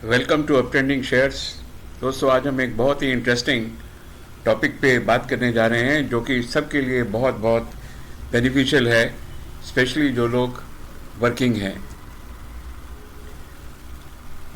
Welcome to अपट्रेंडिंग shares. दोस्तों, आज हम एक बहुत ही इंटरेस्टिंग टॉपिक पे बात करने जा रहे हैं जो कि सबके लिए बहुत बहुत बेनिफिशियल है, स्पेशली जो लोग वर्किंग हैं।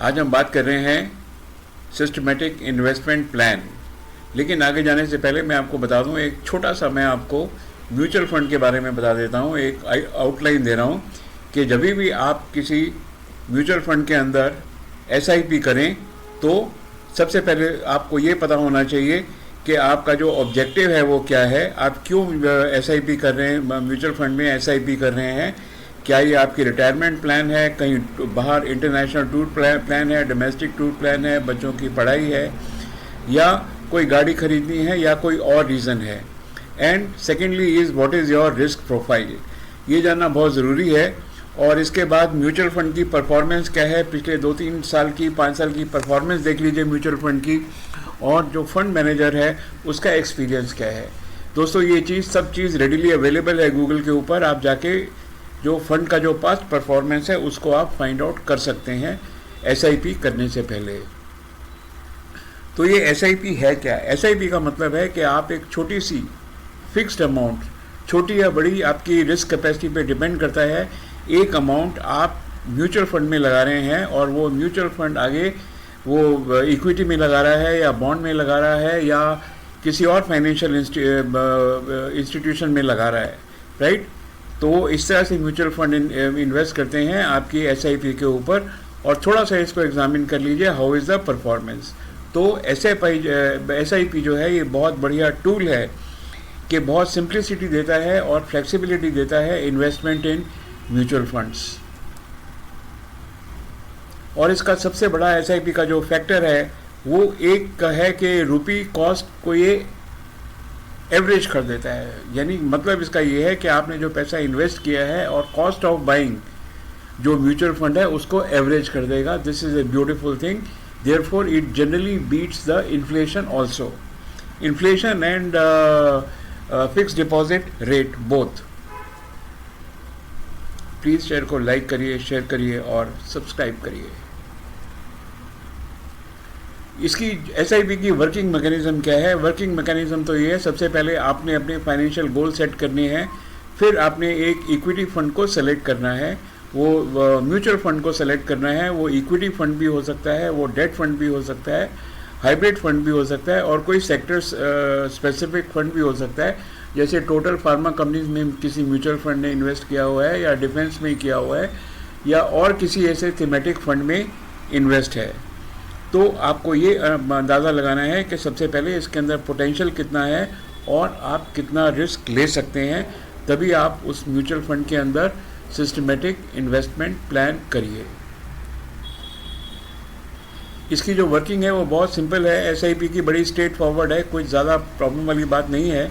आज हम बात कर रहे हैं सिस्टमेटिक इन्वेस्टमेंट प्लान। लेकिन आगे जाने से पहले मैं आपको बता दूं, एक छोटा सा मैं आपको म्यूचुअल फंड के बारे में बता देता हूं, एक आउटलाइन दे रहा हूं कि जब भी आप किसी म्यूचुअल फंड के अंदर एसआईपी करें तो सबसे पहले आपको ये पता होना चाहिए कि आपका जो ऑब्जेक्टिव है वो क्या है। आप क्यों एसआईपी कर रहे हैं, म्यूचुअल फंड में एसआईपी कर रहे हैं। क्या ये आपकी रिटायरमेंट प्लान है, कहीं बाहर इंटरनेशनल टूर प्लान है, डोमेस्टिक टूर प्लान है, बच्चों की पढ़ाई है, या कोई गाड़ी खरीदनी है, या कोई और रीज़न है। And secondly is what is your risk profile, ये जानना बहुत ज़रूरी है। और इसके बाद म्यूचुअल फंड की परफॉर्मेंस क्या है, पिछले 2-3 साल की 5 साल की परफॉर्मेंस देख लीजिए म्यूचुअल फंड की, और जो फंड मैनेजर है उसका एक्सपीरियंस क्या है। दोस्तों, ये सब चीज़ रेडिली अवेलेबल है गूगल के ऊपर। आप जाके जो फंड का जो पास्ट परफॉर्मेंस है उसको आप फाइंड आउट कर सकते हैं एसआईपी करने से पहले। तो ये एसआईपी है क्या? एसआईपी का मतलब है कि आप एक छोटी सी फिक्स्ड अमाउंट, छोटी या बड़ी आपकी रिस्क कैपेसिटी पे डिपेंड करता है, एक अमाउंट आप म्यूचुअल फंड में लगा रहे हैं, और वो म्यूचुअल फंड आगे वो इक्विटी में लगा रहा है, या बॉन्ड में लगा रहा है, या किसी और फाइनेंशियल इंस्टीट्यूशन में लगा रहा है, राइट। तो इस तरह से म्यूचुअल फंड इन्वेस्ट करते हैं आपकी एसआईपी के ऊपर। और थोड़ा सा इसको एग्जामिन कर लीजिए, हाउ इज़ द परफॉर्मेंस। तो एसआईपी जो है ये बहुत बढ़िया टूल है कि बहुत सिंप्लिसिटी देता है और फ्लेक्सिबिलिटी देता है इन्वेस्टमेंट इन म्यूचुअल फंड्स। और इसका सबसे बड़ा एसआईपी का जो फैक्टर है वो एक है कि रुपी कॉस्ट को ये एवरेज कर देता है। यानी मतलब इसका ये है कि आपने जो पैसा इन्वेस्ट किया है और कॉस्ट ऑफ बाइंग जो म्यूचुअल फंड है उसको एवरेज कर देगा। This is a beautiful thing, therefore it generally beats the inflation also, inflation and fixed deposit rate both. Please share को लाइक करिए, शेयर करिए और सब्सक्राइब करिए। इसकी एसआईपी की वर्किंग मैकेनिज्म क्या है? वर्किंग मैकेनिज्म तो ये है, सबसे पहले आपने अपने फाइनेंशियल गोल सेट करने हैं, फिर आपने एक इक्विटी फंड को सेलेक्ट करना है, वो म्यूचुअल फंड को सेलेक्ट करना है। वो इक्विटी फंड भी हो सकता है, वो डेट फंड भी हो सकता है, हाइब्रिड फंड भी हो सकता है, और कोई सेक्टर स्पेसिफिक फंड भी हो सकता है। जैसे टोटल फार्मा कंपनीज में किसी म्यूचुअल फंड ने इन्वेस्ट किया हुआ है, या डिफेंस में किया हुआ है, या और किसी ऐसे थीमेटिक फंड में इन्वेस्ट है। तो आपको ये अंदाज़ा लगाना है कि सबसे पहले इसके अंदर पोटेंशियल कितना है और आप कितना रिस्क ले सकते हैं, तभी आप उस म्यूचुअल फंड के अंदर सिस्टमेटिक इन्वेस्टमेंट प्लान करिए। इसकी जो वर्किंग है वो बहुत सिंपल है। एसआईपी की बड़ी स्ट्रेट फॉरवर्ड है, कोई ज़्यादा प्रॉब्लम वाली बात नहीं है।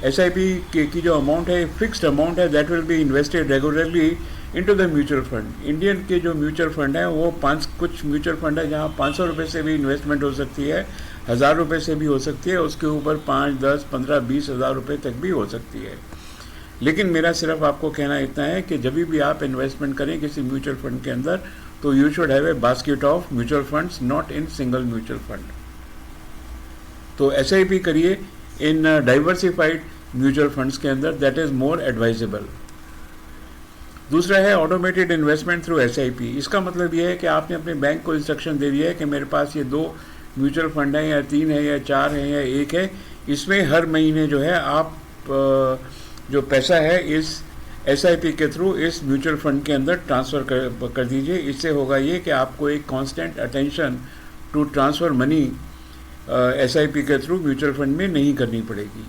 एसआईपी की जो अमाउंट है फिक्स्ड अमाउंट है, that will be invested regularly into the mutual fund. Indian के जो म्यूचुअल फंड है वो कुछ म्यूचुअल फंड है जहाँ 500 रुपये से भी इन्वेस्टमेंट हो सकती है, 1000 रुपये से भी हो सकती है, उसके ऊपर 5, 10, 15, 20 हज़ार रुपये तक भी हो सकती है। लेकिन मेरा सिर्फ आपको कहना इतना है कि जब भी आप इन्वेस्टमेंट करें किसी म्यूचुअल फंड के अंदर, तो you should have a basket of mutual funds, not in single mutual fund. तो एसआईपी करिए इन डाइवर्सिफाइड म्यूचुअल फंड्स के अंदर, दैट इज़ मोर एडवाइजेबल। दूसरा है ऑटोमेटेड इन्वेस्टमेंट थ्रू एसआईपी। इसका मतलब ये है कि आपने अपने बैंक को इंस्ट्रक्शन दे दिया है कि मेरे पास ये 2 म्यूचुअल फंड हैं, या 3 है, या 4 है, या 1 है, इसमें हर महीने जो है आप जो पैसा है इस एसआईपी के थ्रू इस म्यूचुअल फंड के अंदर ट्रांसफ़र कर दीजिए। इससे होगा ये कि आपको एक constant attention to transfer money SIP के थ्रू म्यूचुअल फंड में नहीं करनी पड़ेगी।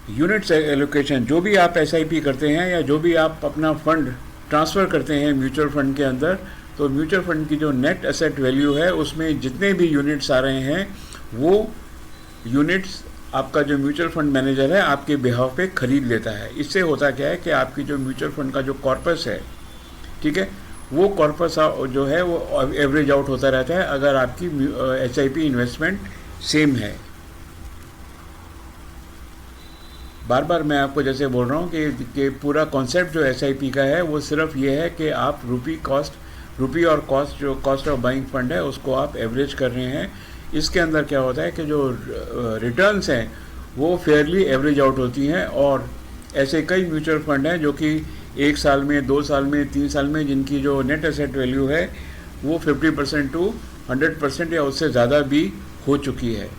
यूनिट्स एलोकेशन, जो भी आप एसआईपी करते हैं या जो भी आप अपना फंड ट्रांसफ़र करते हैं म्यूचुअल फंड के अंदर, तो म्यूचुअल फंड की जो नेट एसेट वैल्यू है उसमें जितने भी यूनिट्स आ रहे हैं वो यूनिट्स आपका जो म्यूचुअल फंड मैनेजर है आपके बिहाफ पे खरीद लेता है। इससे होता क्या है कि आपकी जो म्यूचुअल फंड का जो कॉर्पस है, ठीक है, वो कॉर्पस जो है वो एवरेज आउट होता रहता है अगर आपकी एसआईपी इन्वेस्टमेंट सेम है। बार बार मैं आपको जैसे बोल रहा हूँ कि पूरा कॉन्सेप्ट जो एसआईपी का है वो सिर्फ ये है कि आप रुपी कॉस्ट रुपी और कॉस्ट, जो कॉस्ट ऑफ बाइंग फंड है, उसको आप एवरेज कर रहे हैं। इसके अंदर क्या होता है कि जो रिटर्न्स हैं वो फेयरली एवरेज आउट होती हैं, और ऐसे कई म्यूचुअल फंड हैं जो कि 1 साल में, 2 साल में, 3 साल में जिनकी जो नेट एसेट वैल्यू है वो 50% टू 100% या उससे ज़्यादा भी हो चुकी है।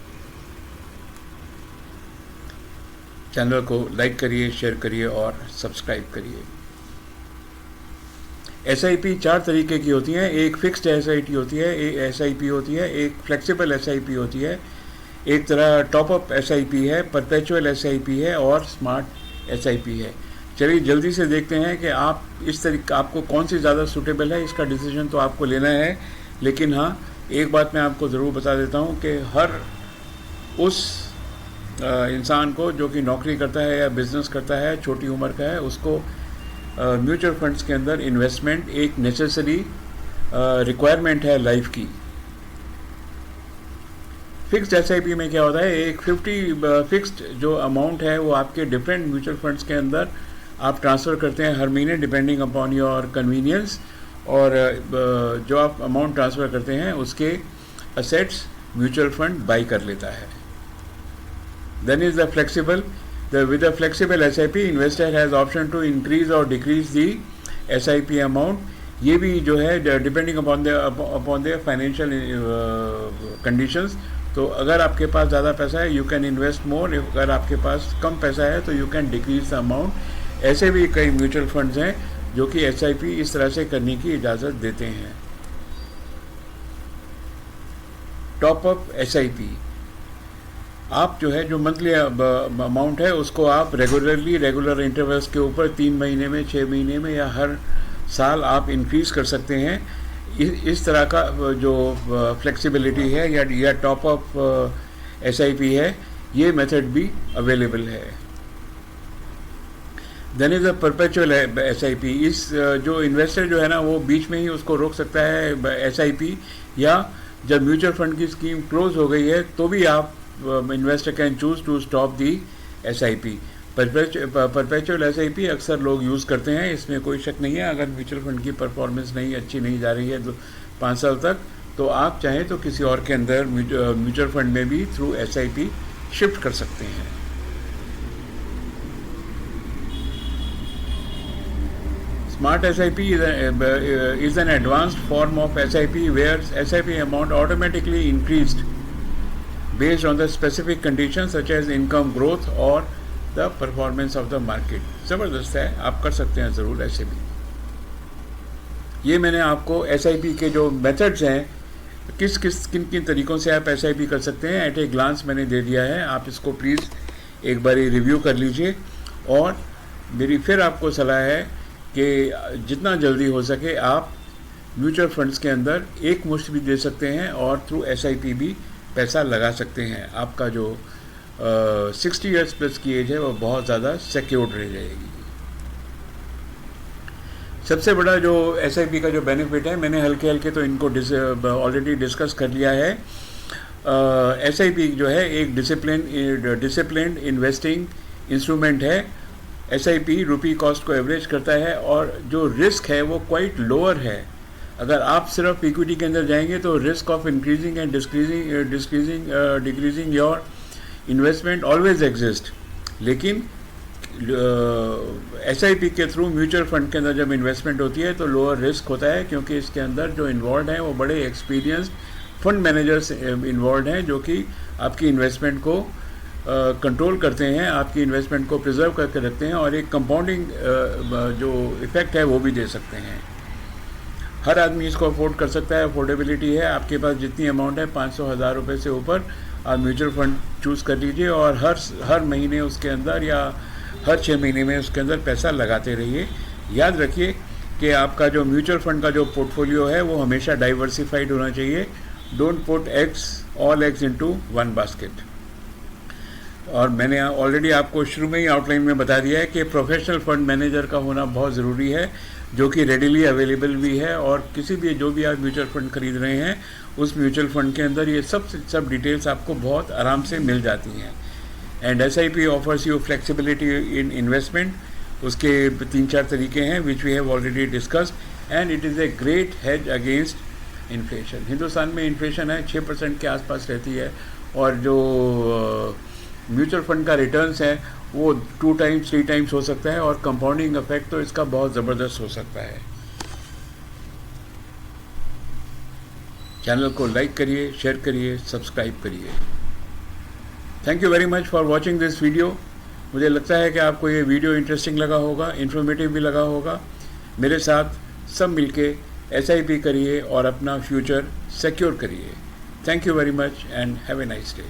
चैनल को लाइक करिए, शेयर करिए और सब्सक्राइब करिए। SIP 4 तरीके की होती हैं। एक फिक्स्ड SIP होती है, एक SIP होती है, एक फ्लेक्सिबल SIP होती है, एक तरह टॉपअप SIP है, परपेचुअल SIP है और स्मार्ट SIP है। चलिए जल्दी से देखते हैं कि आप इस तरीके आपको कौन सी ज़्यादा सूटेबल है। इसका डिसीजन तो आपको लेना है, लेकिन हाँ एक बात मैं आपको ज़रूर बता देता हूँ कि हर उस इंसान को जो कि नौकरी करता है या बिज़नेस करता है, छोटी उम्र का है, उसको म्यूचुअल फंड्स के अंदर इन्वेस्टमेंट एक नेसेसरी रिक्वायरमेंट है लाइफ की। फिक्स्ड SIP में क्या होता है, एक 50 फिक्स्ड जो अमाउंट है वो आपके डिफरेंट म्यूचुअल फंड्स के अंदर आप ट्रांसफ़र करते हैं हर महीने डिपेंडिंग अपॉन योर कन्वीनियंस, और जो आप अमाउंट ट्रांसफ़र करते हैं उसके असेट्स म्यूचुअल फंड बाई कर लेता है। Then is the flexible. With a flexible SIP, investor has option to increase or decrease the SIP amount. ये भी जो है depending upon the financial conditions. तो अगर आपके पास ज़्यादा पैसा है यू कैन इन्वेस्ट मोर, अगर आपके पास कम पैसा है तो you can decrease the amount. ऐसे भी कई म्यूचुअल फंड्स हैं जो कि SIP इस तरह से करने की इजाज़त देते हैं। टॉपअप SIP, आप जो है जो मंथली अमाउंट है उसको आप रेगुलर इंटरवल्स के ऊपर 3 महीने में, 6 महीने में या हर साल आप इंक्रीज़ कर सकते हैं। इस तरह का जो फ्लेक्सिबिलिटी है या टॉपअप SIP है, ये मेथड भी अवेलेबल है। Then is a perpetual SIP। इस जो इन्वेस्टर जो है ना वो बीच में ही उसको रोक सकता है SIP, या जब म्यूचुअल फंड की स्कीम क्लोज हो गई है तो भी आप investor can choose to stop the SIP। Perpetual SIP अक्सर लोग यूज़ करते हैं, इसमें कोई शक नहीं है। अगर म्यूचुअल फंड की परफॉर्मेंस अच्छी नहीं जा रही है 5 साल तक, तो आप चाहें तो किसी और के अंदर म्यूचुअल फंड में भी थ्रू SIP शिफ्ट कर सकते हैं। Smart SIP is an advanced form of SIP where SIP amount automatically increased based on the specific conditions such as income growth or the performance of the market। ज़बरदस्त है, आप कर सकते हैं ज़रूर ऐसे भी। ये मैंने आपको SIP के जो मेथड्स हैं, किन तरीक़ों से आप SIP कर सकते हैं एट ए ग्लांस मैंने दे दिया है। आप इसको प्लीज़ एक बारी रिव्यू कर लीजिए, और मेरी फिर आपको सलाह है कि जितना जल्दी हो सके आप म्यूचुअल फंड्स के अंदर एक मुश्त भी दे सकते हैं और थ्रू SIP भी पैसा लगा सकते हैं। आपका जो 60 ईयर्स प्लस की एज है वो बहुत ज़्यादा सिक्योर्ड रह जाएगी। सबसे बड़ा जो SIP का जो बेनिफिट है, मैंने हल्के तो इनको ऑलरेडी डिस्कस कर लिया है। SIP जो है एक डिसिप्लिन इन्वेस्टिंग इंस्ट्रूमेंट है। SIP रुपी कॉस्ट को एवरेज करता है और जो रिस्क है वो क्वाइट लोअर है। अगर आप सिर्फ इक्विटी के अंदर जाएंगे तो risk of increasing and decreasing your investment always exist, लेकिन SIP के थ्रू म्यूचुअल फंड के अंदर जब इन्वेस्टमेंट होती है तो लोअर रिस्क होता है, क्योंकि इसके अंदर जो इन्वॉल्व हैं वो बड़े एक्सपीरियंस्ड फंड मैनेजर्स इन्वॉल्व हैं जो कि आपकी इन्वेस्टमेंट को कंट्रोल करते हैं, आपकी इन्वेस्टमेंट को प्रिजर्व करके रखते हैं और एक कंपाउंडिंग जो इफ़ेक्ट है वो भी दे सकते हैं। हर आदमी इसको अफोर्ड कर सकता है, अफोर्डेबिलिटी है। आपके पास जितनी अमाउंट है 500,000 रुपये से ऊपर आप म्यूचुअल फंड चूज़ कर लीजिए और हर महीने उसके अंदर या हर 6 महीने में उसके अंदर पैसा लगाते रहिए। याद रखिए कि आपका जो म्यूचुअल फंड का जो पोर्टफोलियो है वो हमेशा डाइवर्सिफाइड होना चाहिए। Don't put all eggs into one basket. और मैंने ऑलरेडी आपको शुरू में ही आउटलाइन में बता दिया है कि प्रोफेशनल फंड मैनेजर का होना बहुत ज़रूरी है, जो कि रेडिली अवेलेबल भी है। और किसी भी जो भी आप म्यूचुअल फंड खरीद रहे हैं उस म्यूचुअल फंड के अंदर ये सब डिटेल्स आपको बहुत आराम से मिल जाती हैं। And SIP offers you flexibility in investment. उसके 3-4 तरीके हैं which we have already discussed. And it is a great hedge against inflation. Hindustan में इन्फ्लेशन है 6% के आसपास रहती है, और जो म्यूचुअल फंड का रिटर्न्स है वो 2 टाइम्स 3 टाइम्स हो सकता है, और कंपाउंडिंग इफेक्ट तो इसका बहुत ज़बरदस्त हो सकता है। चैनल को लाइक करिए, शेयर करिए, सब्सक्राइब करिए। Thank you very much for watching this video. मुझे लगता है कि आपको ये वीडियो इंटरेस्टिंग लगा होगा, इन्फॉर्मेटिव भी लगा होगा। मेरे साथ सब मिलके SIP करिए और अपना फ्यूचर सिक्योर करिए। Thank you very much and have a nice day.